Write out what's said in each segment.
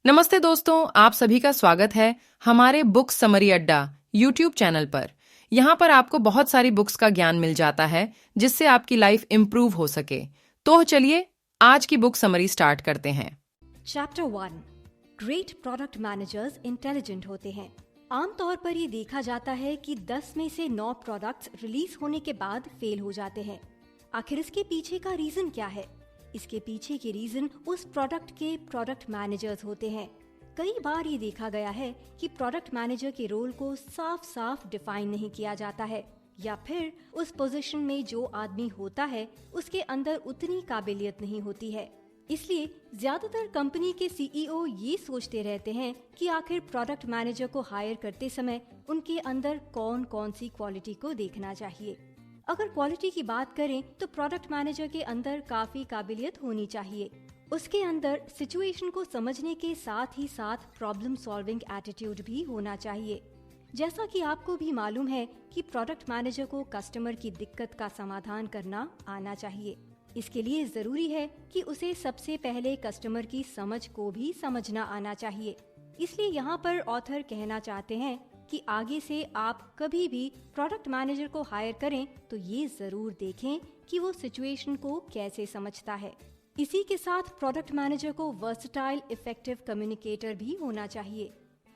नमस्ते दोस्तों, आप सभी का स्वागत है हमारे बुक समरी अड्डा यूट्यूब चैनल पर। यहाँ पर आपको बहुत सारी बुक्स का ज्ञान मिल जाता है जिससे आपकी लाइफ इम्प्रूव हो सके। तो चलिए आज की बुक समरी स्टार्ट करते हैं। Chapter 1 great product managers intelligent होते हैं। आमतौर पर ये देखा जाता है कि 10 में से 9 प्रोडक्ट्स रिलीज होने के बाद फेल हो जाते हैं। आखिर इसके पीछे का रीजन क्या है? इसके पीछे के रीजन उस प्रोडक्ट के प्रोडक्ट मैनेजर्स होते हैं। कई बार ये देखा गया है कि प्रोडक्ट मैनेजर के रोल को साफ साफ डिफाइन नहीं किया जाता है, या फिर उस पोजीशन में जो आदमी होता है उसके अंदर उतनी काबिलियत नहीं होती है। इसलिए ज्यादातर कंपनी के सीईओ ये सोचते रहते हैं कि आखिर प्रोडक्ट मैनेजर को हायर करते समय उनके अंदर कौन कौन सी क्वालिटी को देखना चाहिए। अगर क्वालिटी की बात करें तो प्रोडक्ट मैनेजर के अंदर काफी काबिलियत होनी चाहिए। उसके अंदर सिचुएशन को समझने के साथ ही साथ प्रॉब्लम सॉल्विंग एटीट्यूड भी होना चाहिए। जैसा कि आपको भी मालूम है कि प्रोडक्ट मैनेजर को कस्टमर की दिक्कत का समाधान करना आना चाहिए। इसके लिए जरूरी है कि उसे सबसे पहले कस्टमर की समझ को भी समझना आना चाहिए। इसलिए यहाँ पर ऑथर कहना चाहते हैं कि आगे से आप कभी भी प्रोडक्ट मैनेजर को हायर करें तो ये जरूर देखें कि वो सिचुएशन को कैसे समझता है। इसी के साथ प्रोडक्ट मैनेजर को वर्सटाइल इफेक्टिव कम्युनिकेटर भी होना चाहिए।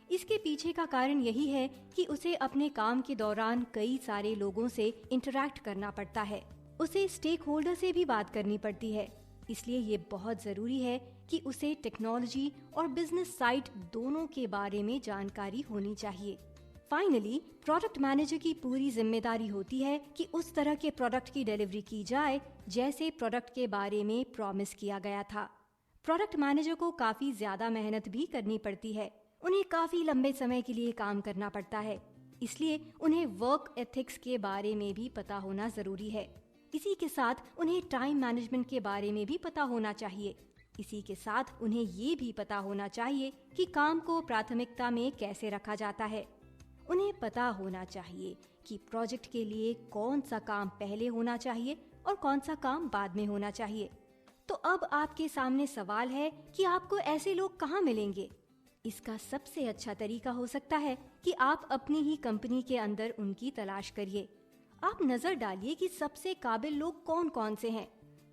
इसके पीछे का कारण यही है कि उसे अपने काम के दौरान कई सारे लोगों से इंटरैक्ट करना पड़ता है। उसे स्टेक होल्डर से भी बात करनी पड़ती है। इसलिए ये बहुत जरूरी है कि उसे टेक्नोलॉजी और बिजनेस साइड दोनों के बारे में जानकारी होनी चाहिए। फाइनली प्रोडक्ट मैनेजर की पूरी जिम्मेदारी होती है कि उस तरह के प्रोडक्ट की डिलीवरी की जाए जैसे प्रोडक्ट के बारे में प्रॉमिस किया गया था। प्रोडक्ट मैनेजर को काफी ज्यादा मेहनत भी करनी पड़ती है। उन्हें काफी लंबे समय के लिए काम करना पड़ता है। इसलिए उन्हें वर्क एथिक्स के बारे में भी पता होना जरूरी है। इसी के साथ उन्हें टाइम मैनेजमेंट के बारे में भी पता होना चाहिए। इसी के साथ उन्हें ये भी पता होना चाहिए कि काम को प्राथमिकता में कैसे रखा जाता है। उन्हें पता होना चाहिए कि प्रोजेक्ट के लिए कौन सा काम पहले होना चाहिए और कौन सा काम बाद में होना चाहिए। तो अब आपके सामने सवाल है कि आपको ऐसे लोग कहाँ मिलेंगे? इसका सबसे अच्छा तरीका हो सकता है कि आप अपनी ही कंपनी के अंदर उनकी तलाश करिए। आप नजर डालिए कि सबसे काबिल लोग कौन कौन से हैं।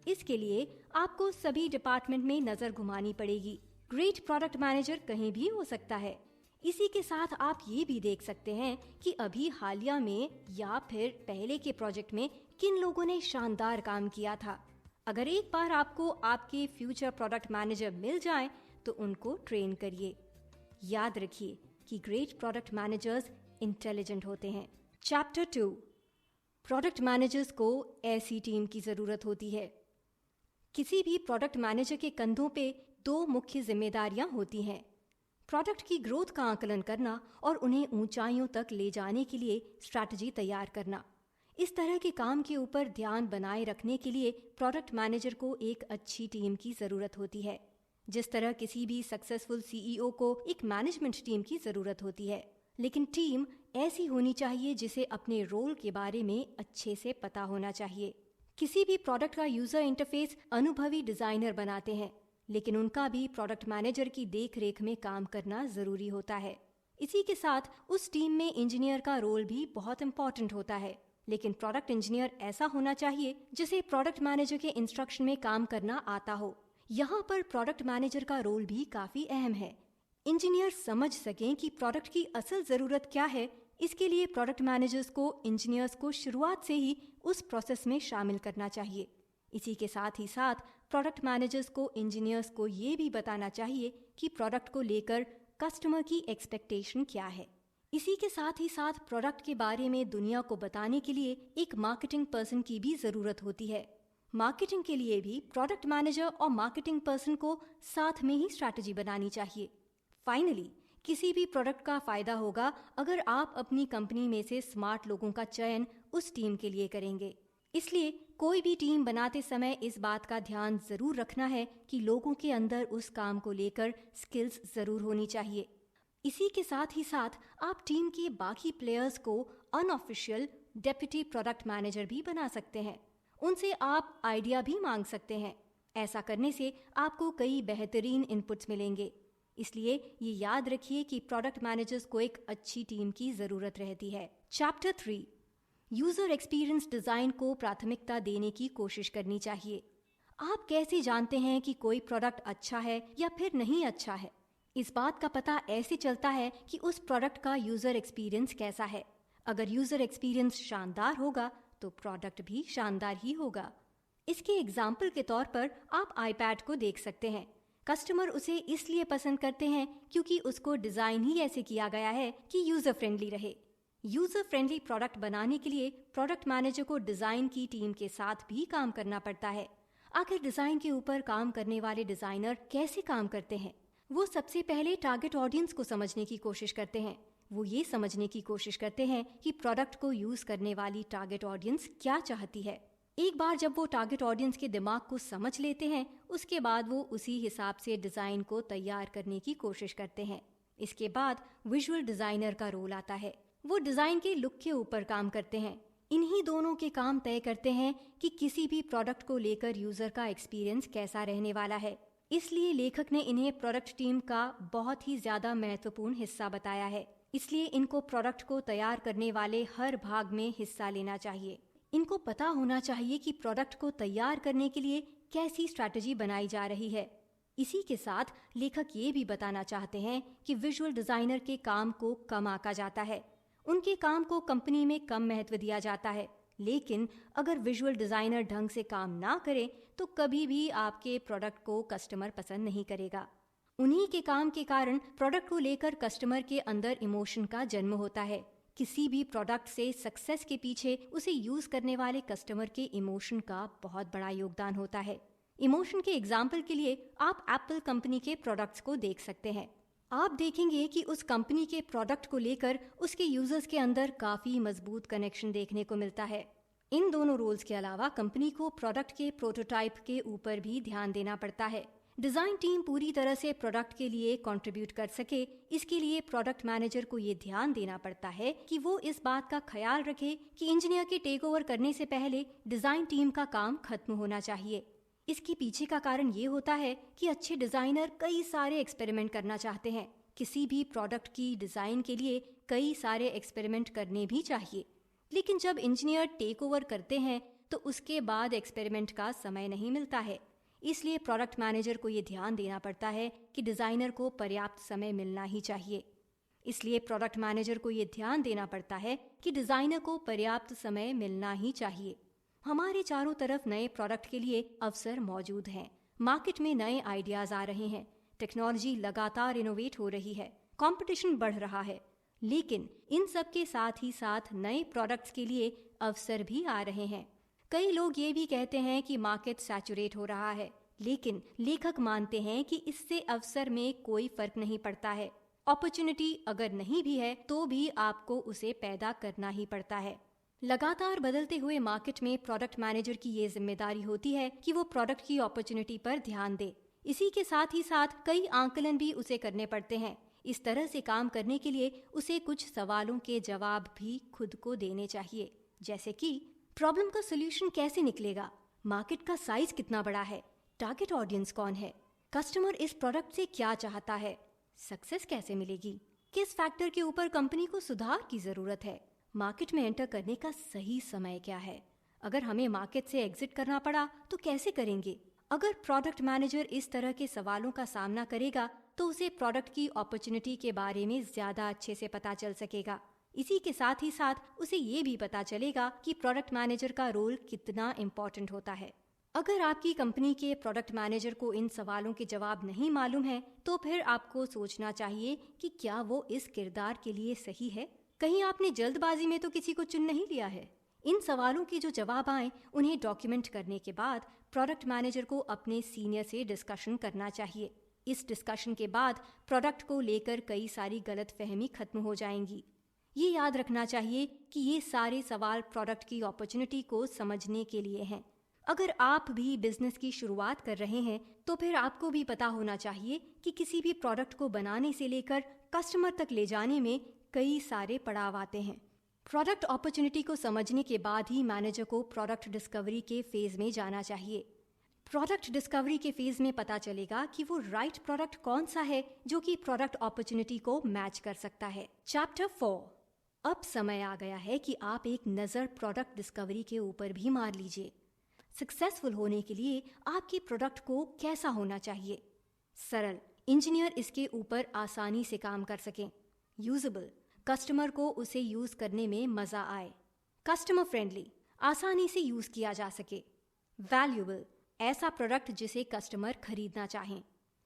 इसके लिए आपको सभी डिपार्टमेंट में नजर घुमानी पड़ेगी। ग्रेट प्रोडक्ट मैनेजर कहीं भी हो सकता है। इसी के साथ आप ये भी देख सकते हैं कि अभी हालिया में या फिर पहले के प्रोजेक्ट में किन लोगों ने शानदार काम किया था। अगर एक बार आपको आपके फ्यूचर प्रोडक्ट मैनेजर मिल जाएं, तो उनको ट्रेन करिए। याद रखिए कि ग्रेट प्रोडक्ट मैनेजर्स इंटेलिजेंट होते हैं। चैप्टर 2 प्रोडक्ट मैनेजर्स को ऐसी टीम की जरूरत होती है। किसी भी प्रोडक्ट मैनेजर के कंधों पे 2 मुख्य जिम्मेदारियां होती हैं। प्रोडक्ट की ग्रोथ का आकलन करना और उन्हें ऊंचाइयों तक ले जाने के लिए स्ट्रैटेजी तैयार करना। इस तरह के काम के ऊपर ध्यान बनाए रखने के लिए प्रोडक्ट मैनेजर को एक अच्छी टीम की जरूरत होती है। जिस तरह किसी भी सक्सेसफुल सीईओ को एक मैनेजमेंट टीम की जरूरत होती है, लेकिन टीम ऐसी होनी चाहिए जिसे अपने रोल के बारे में अच्छे से पता होना चाहिए। किसी भी प्रोडक्ट का यूजर इंटरफेस अनुभवी डिजाइनर बनाते हैं, लेकिन उनका भी प्रोडक्ट मैनेजर की देख रेख में काम करना जरूरी होता है। इसी के साथ उस टीम में इंजीनियर का रोल भी बहुत इम्पोर्टेंट होता है, लेकिन प्रोडक्ट इंजीनियर ऐसा होना चाहिए जिसे प्रोडक्ट मैनेजर के इंस्ट्रक्शन में काम करना आता हो। यहाँ पर प्रोडक्ट मैनेजर का रोल भी काफी अहम है। इंजीनियर समझ सकें कि प्रोडक्ट की असल जरूरत क्या है। इसके लिए प्रोडक्ट मैनेजर्स को इंजीनियर्स को शुरुआत से ही उस प्रोसेस में शामिल करना चाहिए। इसी के साथ ही साथ प्रोडक्ट मैनेजर्स को इंजीनियर्स को ये भी बताना चाहिए कि प्रोडक्ट को लेकर कस्टमर की एक्सपेक्टेशन क्या है। इसी के साथ ही साथ प्रोडक्ट के बारे में दुनिया को बताने के लिए एक मार्केटिंग पर्सन की भी जरूरत होती है। मार्केटिंग के लिए भी प्रोडक्ट मैनेजर और मार्केटिंग पर्सन को साथ में ही स्ट्रैटेजी बनानी चाहिए। फाइनली किसी भी प्रोडक्ट का फायदा होगा अगर आप अपनी कंपनी में से स्मार्ट लोगों का चयन उस टीम के लिए करेंगे। इसलिए कोई भी टीम बनाते समय इस बात का ध्यान जरूर रखना है कि लोगों के अंदर उस काम को लेकर स्किल्स जरूर होनी चाहिए। इसी के साथ ही साथ आप टीम के बाकी प्लेयर्स को अनऑफिशियल डेप्यूटी प्रोडक्ट मैनेजर भी बना सकते हैं। उनसे आप आइडिया भी मांग सकते हैं। ऐसा करने से आपको कई बेहतरीन इनपुट्स मिलेंगे। इसलिए ये याद रखिए कि प्रोडक्ट मैनेजर्स को एक अच्छी टीम की जरूरत रहती है। चैप्टर 3, यूजर एक्सपीरियंस डिजाइन को प्राथमिकता देने की कोशिश करनी चाहिए। आप कैसे जानते हैं कि कोई प्रोडक्ट अच्छा है या फिर नहीं अच्छा है? इस बात का पता ऐसे चलता है कि उस प्रोडक्ट का यूजर एक्सपीरियंस कैसा है। अगर यूजर एक्सपीरियंस शानदार होगा तो प्रोडक्ट भी शानदार ही होगा। इसके एग्जाम्पल के तौर पर आप आईपैड को देख सकते हैं। कस्टमर उसे इसलिए पसंद करते हैं क्योंकि उसको डिजाइन ही ऐसे किया गया है कि यूजर फ्रेंडली रहे। यूजर फ्रेंडली प्रोडक्ट बनाने के लिए प्रोडक्ट मैनेजर को डिजाइन की टीम के साथ भी काम करना पड़ता है। आखिर डिजाइन के ऊपर काम करने वाले डिजाइनर कैसे काम करते हैं? वो सबसे पहले टारगेट ऑडियंस को समझने की कोशिश करते हैं। वो ये समझने की कोशिश करते हैं कि प्रोडक्ट को यूज करने वाली टारगेट ऑडियंस क्या चाहती है। एक बार जब वो टारगेट ऑडियंस के दिमाग को समझ लेते हैं, उसके बाद वो उसी हिसाब से डिजाइन को तैयार करने की कोशिश करते हैं। इसके बाद विजुअल डिजाइनर का रोल आता है। वो डिजाइन के लुक के ऊपर काम करते हैं। इन्हीं दोनों के काम तय करते हैं कि किसी भी प्रोडक्ट को लेकर यूजर का एक्सपीरियंस कैसा रहने वाला है। इसलिए लेखक ने इन्हें प्रोडक्ट टीम का बहुत ही ज्यादा महत्वपूर्ण हिस्सा बताया है। इसलिए इनको प्रोडक्ट को तैयार करने वाले हर भाग में हिस्सा लेना चाहिए। इनको पता होना चाहिए कि प्रोडक्ट को तैयार करने के लिए कैसी स्ट्रैटेजी बनाई जा रही है। इसी के साथ लेखक ये भी बताना चाहते हैं कि विजुअल डिजाइनर के काम को कम आंका जाता है। उनके काम को कंपनी में कम महत्व दिया जाता है, लेकिन अगर विजुअल डिजाइनर ढंग से काम ना करे तो कभी भी आपके प्रोडक्ट को कस्टमर पसंद नहीं करेगा। उन्हीं के काम के कारण प्रोडक्ट को लेकर कस्टमर के अंदर इमोशन का जन्म होता है। किसी भी प्रोडक्ट से सक्सेस के पीछे उसे यूज करने वाले कस्टमर के इमोशन का बहुत बड़ा योगदान होता है। इमोशन के एग्जाम्पल के लिए आप एप्पल कंपनी के प्रोडक्ट्स को देख सकते हैं। आप देखेंगे कि उस कंपनी के प्रोडक्ट को लेकर उसके यूजर्स के अंदर काफी मजबूत कनेक्शन देखने को मिलता है। इन दोनों रोल्स के अलावा कंपनी को प्रोडक्ट के प्रोटोटाइप के ऊपर भी ध्यान देना पड़ता है। डिजाइन टीम पूरी तरह से प्रोडक्ट के लिए कंट्रीब्यूट कर सके, इसके लिए प्रोडक्ट मैनेजर को ये ध्यान देना पड़ता है कि वो इस बात का ख्याल रखे कि इंजीनियर के टेक ओवर करने से पहले डिजाइन टीम का काम खत्म होना चाहिए। इसके पीछे का कारण ये होता है कि अच्छे डिजाइनर कई सारे एक्सपेरिमेंट करना चाहते हैं। किसी भी प्रोडक्ट की डिजाइन के लिए कई सारे एक्सपेरिमेंट करने भी चाहिए, लेकिन जब इंजीनियर टेक ओवर करते हैं तो उसके बाद एक्सपेरिमेंट का समय नहीं मिलता है। इसलिए प्रोडक्ट मैनेजर को ये ध्यान देना पड़ता है कि डिजाइनर को पर्याप्त समय मिलना ही चाहिए। इसलिए प्रोडक्ट मैनेजर को ये ध्यान देना पड़ता है कि डिजाइनर को पर्याप्त समय मिलना ही चाहिए। हमारे चारों तरफ नए प्रोडक्ट के लिए अवसर मौजूद हैं। मार्केट में नए आइडियाज आ रहे हैं। टेक्नोलॉजी लगातार इनोवेट हो रही है। कंपटीशन बढ़ रहा है। लेकिन इन सब के साथ ही साथ नए प्रोडक्ट्स के लिए अवसर भी आ रहे हैं। कई लोग ये भी कहते हैं कि मार्केट सैचुरेट हो रहा है, लेकिन लेखक मानते हैं कि इससे अवसर में कोई फर्क नहीं पड़ता है। अपॉर्चुनिटी अगर नहीं भी है तो भी आपको उसे पैदा करना ही पड़ता है। लगातार बदलते हुए मार्केट में प्रोडक्ट मैनेजर की ये जिम्मेदारी होती है कि वो प्रोडक्ट की अपॉर्चुनिटी पर ध्यान दे। इसी के साथ ही साथ कई आंकलन भी उसे करने पड़ते हैं। इस तरह से काम करने के लिए उसे कुछ सवालों के जवाब भी खुद को देने चाहिए, जैसे कि प्रॉब्लम का सोल्यूशन कैसे निकलेगा, मार्केट का साइज कितना बड़ा है, टारगेट ऑडियंस कौन है, कस्टमर इस प्रोडक्ट से क्या चाहता है, सक्सेस कैसे मिलेगी, किस फैक्टर के ऊपर कंपनी को सुधार की जरूरत है, मार्केट में एंटर करने का सही समय क्या है, अगर हमें मार्केट से एग्जिट करना पड़ा तो कैसे करेंगे। अगर प्रोडक्ट मैनेजर इस तरह के सवालों का सामना करेगा तो उसे प्रोडक्ट की अपॉर्चुनिटी के बारे में ज्यादा अच्छे से पता चल सकेगा। इसी के साथ ही साथ उसे ये भी पता चलेगा कि प्रोडक्ट मैनेजर का रोल कितना इम्पोर्टेंट होता है। अगर आपकी कंपनी के प्रोडक्ट मैनेजर को इन सवालों के जवाब नहीं मालूम है तो फिर आपको सोचना चाहिए कि क्या वो इस किरदार के लिए सही है। कहीं आपने जल्दबाजी में तो किसी को चुन नहीं लिया है। इन सवालों के जो जवाब आए उन्हें डॉक्यूमेंट करने के बाद प्रोडक्ट मैनेजर को अपने सीनियर से डिस्कशन करना चाहिए। इस डिस्कशन के बाद प्रोडक्ट को लेकर कई सारी गलतफहमी खत्म हो जाएंगी। ये याद रखना चाहिए कि ये सारे सवाल प्रोडक्ट की अपॉर्चुनिटी को समझने के लिए हैं। अगर आप भी बिजनेस की शुरुआत कर रहे हैं तो फिर आपको भी पता होना चाहिए कि किसी भी प्रोडक्ट को बनाने से लेकर कस्टमर तक ले जाने में कई सारे पड़ाव आते हैं। प्रोडक्ट अपॉर्चुनिटी को समझने के बाद ही मैनेजर को प्रोडक्ट डिस्कवरी के फेज में जाना चाहिए। प्रोडक्ट डिस्कवरी के फेज में पता चलेगा कि वो राइट प्रोडक्ट कौन सा है जो कि प्रोडक्ट अपॉर्चुनिटी को मैच कर सकता है। चैप्टर 4। अब समय आ गया है कि आप एक नज़र प्रोडक्ट डिस्कवरी के ऊपर भी मार लीजिए। सक्सेसफुल होने के लिए आपके प्रोडक्ट को कैसा होना चाहिए? सरल, इंजीनियर इसके ऊपर आसानी से काम कर सकें। यूजेबल, कस्टमर को उसे यूज करने में मजा आए। कस्टमर फ्रेंडली, आसानी से यूज किया जा सके। वैल्यूएबल, ऐसा प्रोडक्ट जिसे कस्टमर खरीदना चाहें।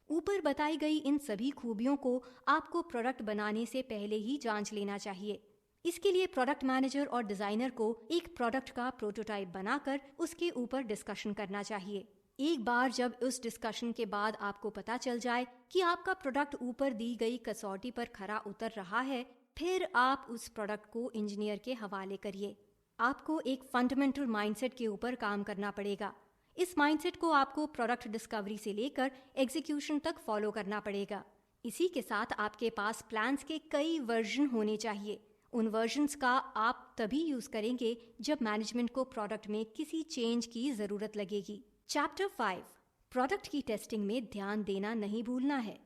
ऊपर बताई गई इन सभी खूबियों को आपको प्रोडक्ट बनाने से पहले ही जांच लेना चाहिए। इसके लिए प्रोडक्ट मैनेजर और डिजाइनर को एक प्रोडक्ट का प्रोटोटाइप बनाकर उसके ऊपर डिस्कशन करना चाहिए। एक बार जब उस डिस्कशन के बाद आपको पता चल जाए कि आपका प्रोडक्ट ऊपर दी गई कसौटी पर खरा उतर रहा है, फिर आप उस प्रोडक्ट को इंजीनियर के हवाले करिए। आपको एक फंडामेंटल माइंडसेट के ऊपर काम करना पड़ेगा। इस माइंडसेट को आपको प्रोडक्ट डिस्कवरी से लेकर एग्जीक्यूशन तक फॉलो करना पड़ेगा। इसी के साथ आपके पास प्लान्स के कई वर्जन होने चाहिए। उन वर्जन्स का आप तभी यूज करेंगे जब मैनेजमेंट को प्रोडक्ट में किसी चेंज की जरूरत लगेगी। चैप्टर 5। प्रोडक्ट की टेस्टिंग में ध्यान देना नहीं भूलना है।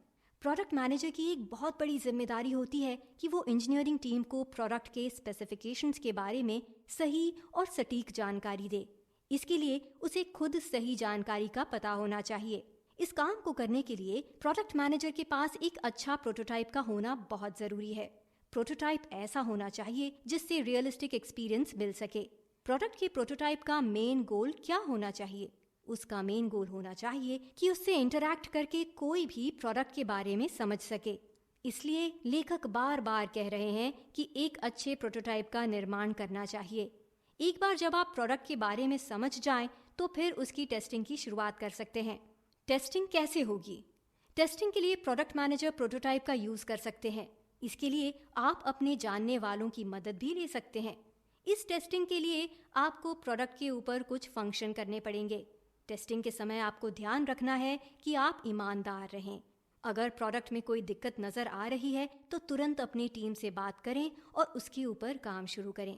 प्रोडक्ट मैनेजर की एक बहुत बड़ी जिम्मेदारी होती है कि वो इंजीनियरिंग टीम को प्रोडक्ट के स्पेसिफिकेशंस के बारे में सही और सटीक जानकारी दे। इसके लिए उसे खुद सही जानकारी का पता होना चाहिए। इस काम को करने के लिए प्रोडक्ट मैनेजर के पास एक अच्छा प्रोटोटाइप का होना बहुत जरूरी है। प्रोटोटाइप ऐसा होना चाहिए जिससे रियलिस्टिक एक्सपीरियंस मिल सके। प्रोडक्ट के प्रोटोटाइप का मेन गोल क्या होना चाहिए? उसका मेन गोल होना चाहिए कि उससे इंटरैक्ट करके कोई भी प्रोडक्ट के बारे में समझ सके। इसलिए लेखक बार बार कह रहे हैं कि एक अच्छे प्रोटोटाइप का निर्माण करना चाहिए। एक बार जब आप प्रोडक्ट के बारे में समझ जाएं, तो फिर उसकी टेस्टिंग की शुरुआत कर सकते हैं। टेस्टिंग कैसे होगी? टेस्टिंग के लिए प्रोडक्ट मैनेजर प्रोटोटाइप का यूज कर सकते हैं। इसके लिए आप अपने जानने वालों की मदद भी ले सकते हैं। इस टेस्टिंग के लिए आपको प्रोडक्ट के ऊपर कुछ फंक्शन करने पड़ेंगे। टेस्टिंग के समय आपको ध्यान रखना है कि आप ईमानदार रहें। अगर प्रोडक्ट में कोई दिक्कत नजर आ रही है तो तुरंत अपनी टीम से बात करें और उसके ऊपर काम शुरू करें।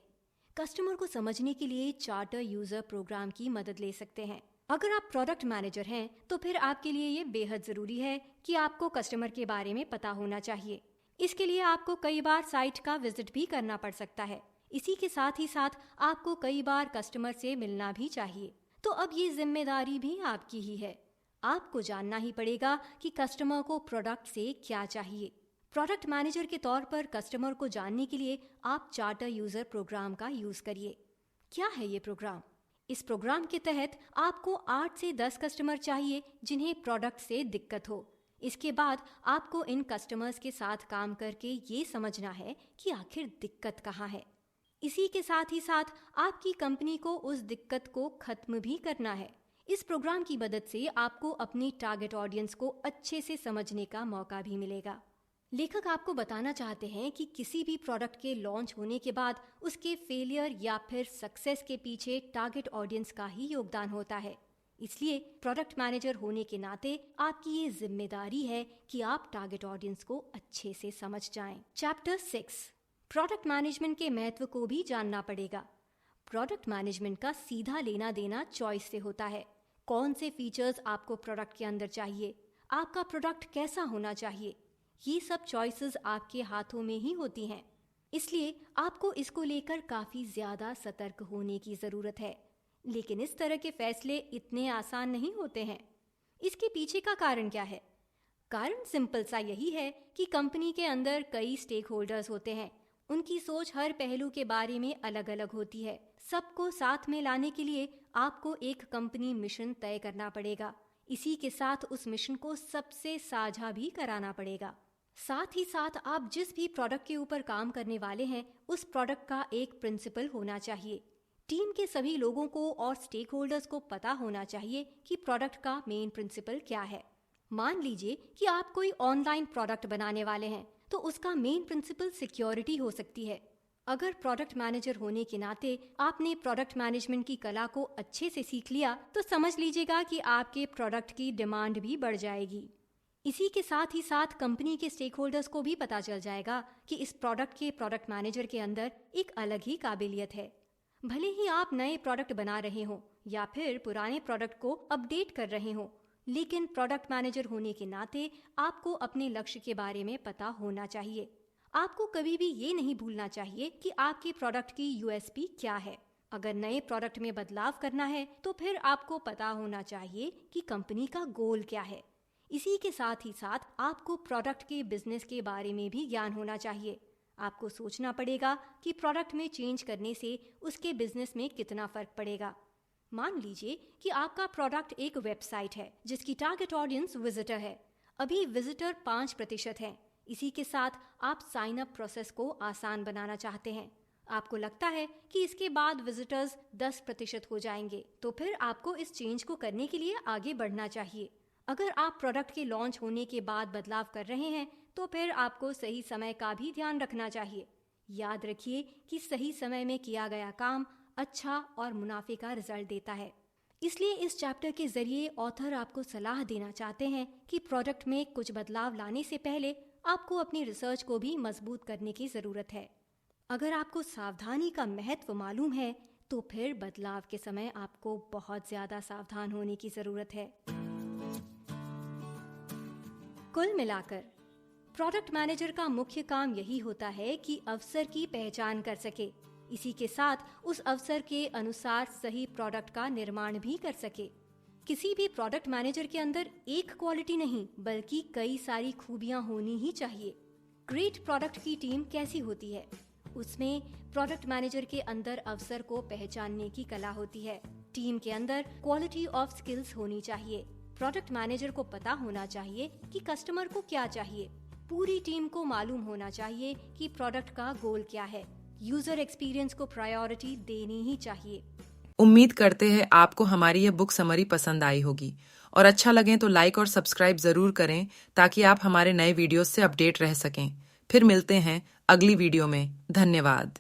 कस्टमर को समझने के लिए चार्टर यूजर प्रोग्राम की मदद ले सकते हैं। अगर आप प्रोडक्ट मैनेजर हैं तो फिर आपके लिए ये बेहद जरूरी है कि आपको कस्टमर के बारे में पता होना चाहिए। इसके लिए आपको कई बार साइट का विजिट भी करना पड़ सकता है। इसी के साथ ही साथ आपको कई बार कस्टमर से मिलना भी चाहिए। तो अब ये जिम्मेदारी भी आपकी ही है। आपको जानना ही पड़ेगा कि कस्टमर को प्रोडक्ट से क्या चाहिए। प्रोडक्ट मैनेजर के तौर पर कस्टमर को जानने के लिए आप चार्टर यूजर प्रोग्राम का यूज करिए। क्या है ये प्रोग्राम? इस प्रोग्राम के तहत आपको 8 से 10 कस्टमर चाहिए जिन्हें प्रोडक्ट से दिक्कत हो। इसके बाद आपको इन कस्टमर्स के साथ काम करके ये समझना है कि आखिर दिक्कत कहाँ है। इसी के साथ ही साथ आपकी कंपनी को उस दिक्कत को खत्म भी करना है। इस प्रोग्राम की मदद से आपको अपनी टारगेट ऑडियंस को अच्छे से समझने का मौका भी मिलेगा। लेखक आपको बताना चाहते हैं कि किसी भी प्रोडक्ट के लॉन्च होने के बाद उसके फेलियर या फिर सक्सेस के पीछे टारगेट ऑडियंस का ही योगदान होता है। इसलिए प्रोडक्ट मैनेजर होने के नाते आपकी ये जिम्मेदारी है कि आप टारगेट ऑडियंस को अच्छे से समझ जाएं। चैप्टर 6। प्रोडक्ट मैनेजमेंट के महत्व को भी जानना पड़ेगा। प्रोडक्ट मैनेजमेंट का सीधा लेना देना चॉइस से होता है। कौन से फीचर्स आपको प्रोडक्ट के अंदर चाहिए, आपका प्रोडक्ट कैसा होना चाहिए, ये सब चॉइसेस आपके हाथों में ही होती हैं। इसलिए आपको इसको लेकर काफी ज्यादा सतर्क होने की जरूरत है। लेकिन इस तरह के फैसले इतने आसान नहीं होते हैं। इसके पीछे का कारण क्या है? कारण सिंपल सा यही है कि कंपनी के अंदर कई स्टेक होल्डर्स होते हैं। उनकी सोच हर पहलू के बारे में अलग अलग होती है। सबको साथ में लाने के लिए आपको एक कंपनी मिशन तय करना पड़ेगा। इसी के साथ उस मिशन को सबसे साझा भी कराना पड़ेगा। साथ ही साथ आप जिस भी प्रोडक्ट के ऊपर काम करने वाले हैं उस प्रोडक्ट का एक प्रिंसिपल होना चाहिए। टीम के सभी लोगों को और स्टेक होल्डर्स को पता होना चाहिए कि प्रोडक्ट का मेन प्रिंसिपल क्या है। मान लीजिए कि आप कोई ऑनलाइन प्रोडक्ट बनाने वाले हैं तो उसका मेन प्रिंसिपल सिक्योरिटी हो सकती है। अगर प्रोडक्ट मैनेजर होने के नाते आपने प्रोडक्ट मैनेजमेंट की कला को अच्छे से सीख लिया तो समझ लीजिएगा कि आपके प्रोडक्ट की डिमांड भी बढ़ जाएगी। इसी के साथ ही साथ कंपनी के स्टेक होल्डर्स को भी पता चल जाएगा कि इस प्रोडक्ट के प्रोडक्ट मैनेजर के अंदर एक अलग ही काबिलियत है। भले ही आप नए प्रोडक्ट बना रहे हो या फिर पुराने प्रोडक्ट को अपडेट कर रहे हो। लेकिन प्रोडक्ट मैनेजर होने के नाते आपको अपने लक्ष्य के बारे में पता होना चाहिए। आपको कभी भी ये नहीं भूलना चाहिए कि आपके प्रोडक्ट की यूएसपी क्या है। अगर नए प्रोडक्ट में बदलाव करना है तो फिर आपको पता होना चाहिए कि कंपनी का गोल क्या है। इसी के साथ ही साथ आपको प्रोडक्ट के बिजनेस के बारे में भी ज्ञान होना चाहिए। आपको सोचना पड़ेगा कि प्रोडक्ट में चेंज करने से उसके बिजनेस में कितना फर्क पड़ेगा। मान लीजिए कि आपका प्रोडक्ट एक वेबसाइट है जिसकी टारगेट ऑडियंस विजिटर है। अभी विजिटर 5% है। इसी के साथ आप साइन अप प्रोसेस को आसान बनाना चाहते हैं। आपको लगता है कि इसके बाद विजिटर्स 10% हो जाएंगे, तो फिर आपको इस चेंज को करने के लिए आगे बढ़ना चाहिए। अगर आप प्रोडक्ट के लॉन्च होने के बाद बदलाव कर रहे हैं तो फिर आपको सही समय का भी ध्यान रखना चाहिए। याद रखिए कि सही समय में किया गया काम अच्छा और मुनाफे का रिजल्ट देता है। इसलिए इस चैप्टर के जरिए ऑथर आपको सलाह देना चाहते हैं कि प्रोडक्ट में कुछ बदलाव लाने से पहले आपको अपनी रिसर्च को भी मजबूत करने की जरूरत है। अगर आपको सावधानी का महत्व मालूम है तो फिर बदलाव के समय आपको बहुत ज्यादा सावधान होने की जरूरत है। कुल मिलाकर प्रोडक्ट मैनेजर का मुख्य काम यही होता है कि अवसर की पहचान कर सके, इसी के साथ उस अवसर के अनुसार सही प्रोडक्ट का निर्माण भी कर सके। किसी भी प्रोडक्ट मैनेजर के अंदर एक क्वालिटी नहीं बल्कि कई सारी खूबियां होनी ही चाहिए। ग्रेट प्रोडक्ट की टीम कैसी होती है? उसमें प्रोडक्ट मैनेजर के अंदर अवसर को पहचानने की कला होती है। टीम के अंदर क्वालिटी ऑफ स्किल्स होनी चाहिए। प्रोडक्ट मैनेजर को पता होना चाहिए कि कस्टमर को क्या चाहिए। पूरी टीम को मालूम होना चाहिए कि प्रोडक्ट का गोल क्या है। यूजर एक्सपीरियंस को प्रायोरिटी देनी ही चाहिए। उम्मीद करते हैं आपको हमारी यह बुक समरी पसंद आई होगी और अच्छा लगे तो लाइक और सब्सक्राइब जरूर करें ताकि आप हमारे नए वीडियोस से अपडेट रह सकें। फिर मिलते हैं अगली वीडियो में। धन्यवाद।